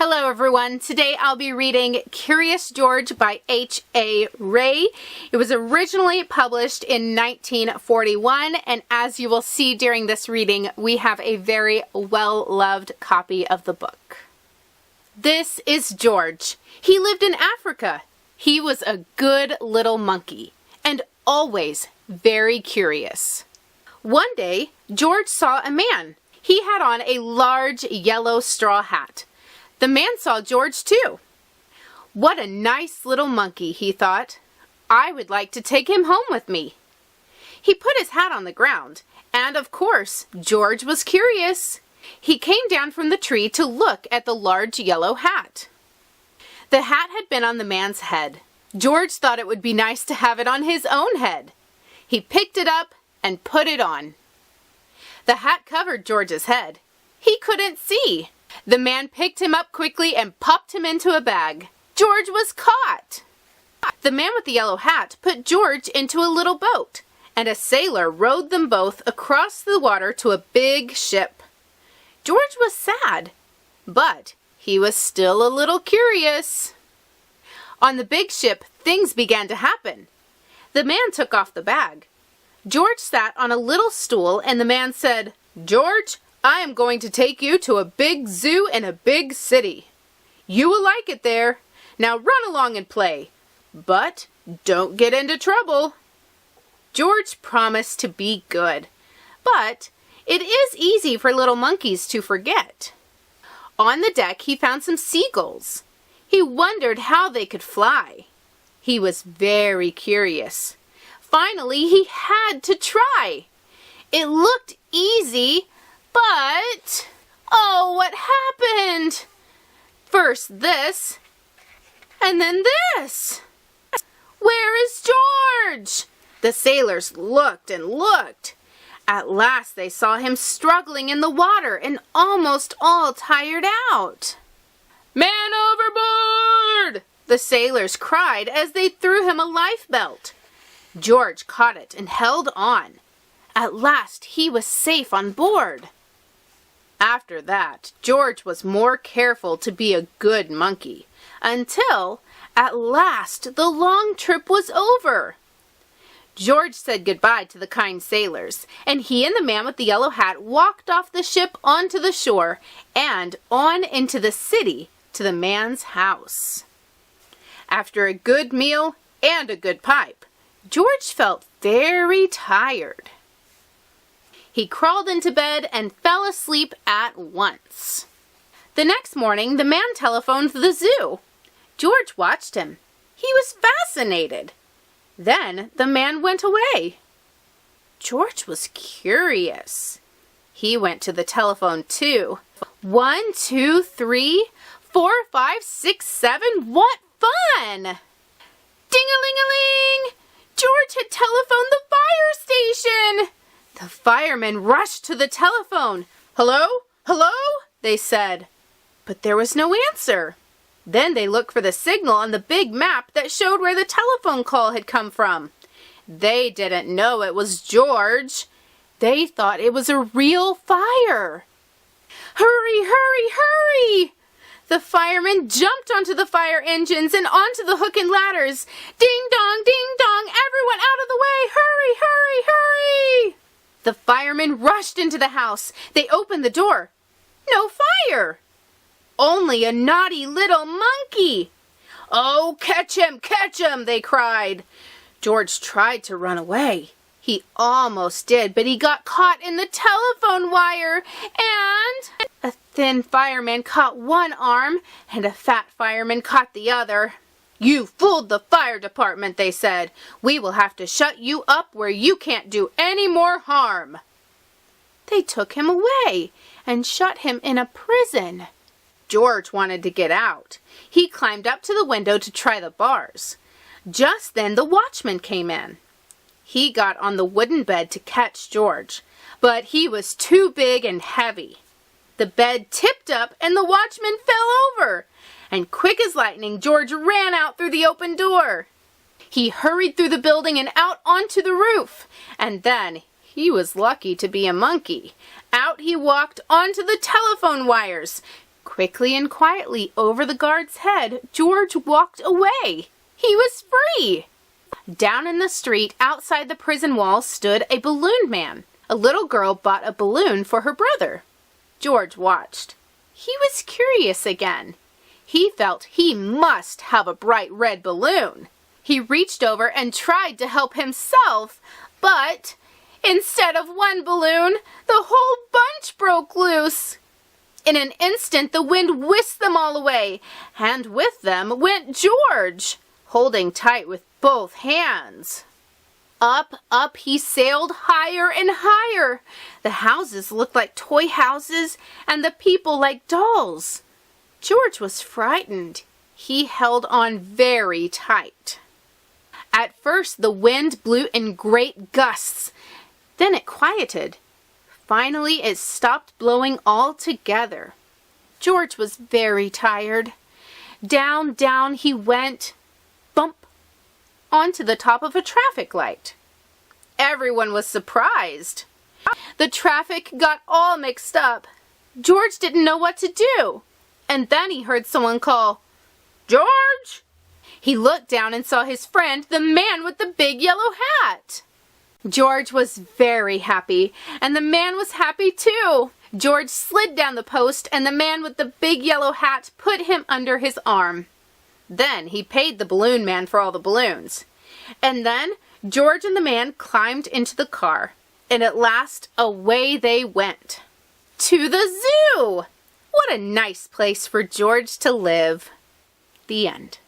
Hello everyone, today I'll be reading Curious George by H.A. Rey. It was originally published in 1941, and as you will see during this reading, we have a very well-loved copy of the book. This is George. He lived in Africa. He was a good little monkey, and always very curious. One day, George saw a man. He had on a large yellow straw hat. The man saw George too. What a nice little monkey, he thought. I would like to take him home with me. He put his hat on the ground, and of course, George was curious. He came down from the tree to look at the large yellow hat. The hat had been on the man's head. George thought it would be nice to have it on his own head. He picked it up and put it on. The hat covered George's head. He couldn't see. The man picked him up quickly and popped him into a bag. George was caught. The man with the yellow hat put George into a little boat, and a sailor rowed them both across the water to a big ship. George was sad, but he was still a little curious. On the big ship, things began to happen. The man took off the bag. George sat on a little stool, and the man said, "George, I am going to take you to a big zoo in a big city. You will like it there. Now run along and play. But don't get into trouble." George promised to be good. But it is easy for little monkeys to forget. On the deck, he found some seagulls. He wondered how they could fly. He was very curious. Finally, he had to try. It looked easy, but, oh, what happened? First this, and then this. Where is George? The sailors looked and looked. At last they saw him struggling in the water and almost all tired out. "Man overboard!" the sailors cried as they threw him a lifebelt. George caught it and held on. At last he was safe on board. After that, George was more careful to be a good monkey, until, at last, the long trip was over. George said goodbye to the kind sailors, and he and the man with the yellow hat walked off the ship onto the shore and on into the city to the man's house. After a good meal and a good pipe, George felt very tired. He crawled into bed and fell asleep at once. The next morning, the man telephoned the zoo. George watched him. He was fascinated. Then the man went away. George was curious. He went to the telephone too. 1, 2, 3, 4, 5, 6, 7. What fun! Ding-a-ling-a-ling! George had telephoned the fire station! The firemen rushed to the telephone. "Hello? Hello?" they said. But there was no answer. Then they looked for the signal on the big map that showed where the telephone call had come from. They didn't know it was George. They thought it was a real fire. "Hurry, hurry, hurry!" The firemen jumped onto the fire engines and onto the hook and ladders. "Ding dong, ding dong, everyone out of the way! Hurry, hurry, hurry!" The firemen rushed into the house. They opened the door. No fire! Only a naughty little monkey. "Oh, catch him, they cried. George tried to run away. He almost did, but he got caught in the telephone wire, and a thin fireman caught one arm, and a fat fireman caught the other. "You fooled the fire department," they said. "We will have to shut you up where you can't do any more harm." They took him away and shut him in a prison. George wanted to get out. He climbed up to the window to try the bars. Just then the watchman came in. He got on the wooden bed to catch George, but he was too big and heavy. The bed tipped up and the watchman fell over. And quick as lightning, George ran out through the open door. He hurried through the building and out onto the roof. And then, he was lucky to be a monkey. Out he walked onto the telephone wires. Quickly and quietly over the guard's head, George walked away. He was free! Down in the street outside the prison walls stood a balloon man. A little girl bought a balloon for her brother. George watched. He was curious again. He felt he must have a bright red balloon. He reached over and tried to help himself, but instead of one balloon, the whole bunch broke loose. In an instant, the wind whisked them all away, and with them went George, holding tight with both hands. Up, up he sailed higher and higher. The houses looked like toy houses, and the people like dolls. George was frightened. He held on very tight. At first, the wind blew in great gusts. Then it quieted. Finally, it stopped blowing altogether. George was very tired. Down, down he went, bump, onto the top of a traffic light. Everyone was surprised. The traffic got all mixed up. George didn't know what to do. And then he heard someone call, "George!" He looked down and saw his friend, the man with the big yellow hat. George was very happy, and the man was happy too. George slid down the post, and the man with the big yellow hat put him under his arm. Then he paid the balloon man for all the balloons. And then George and the man climbed into the car, and at last away they went. To the zoo! What a nice place for George to live. The end.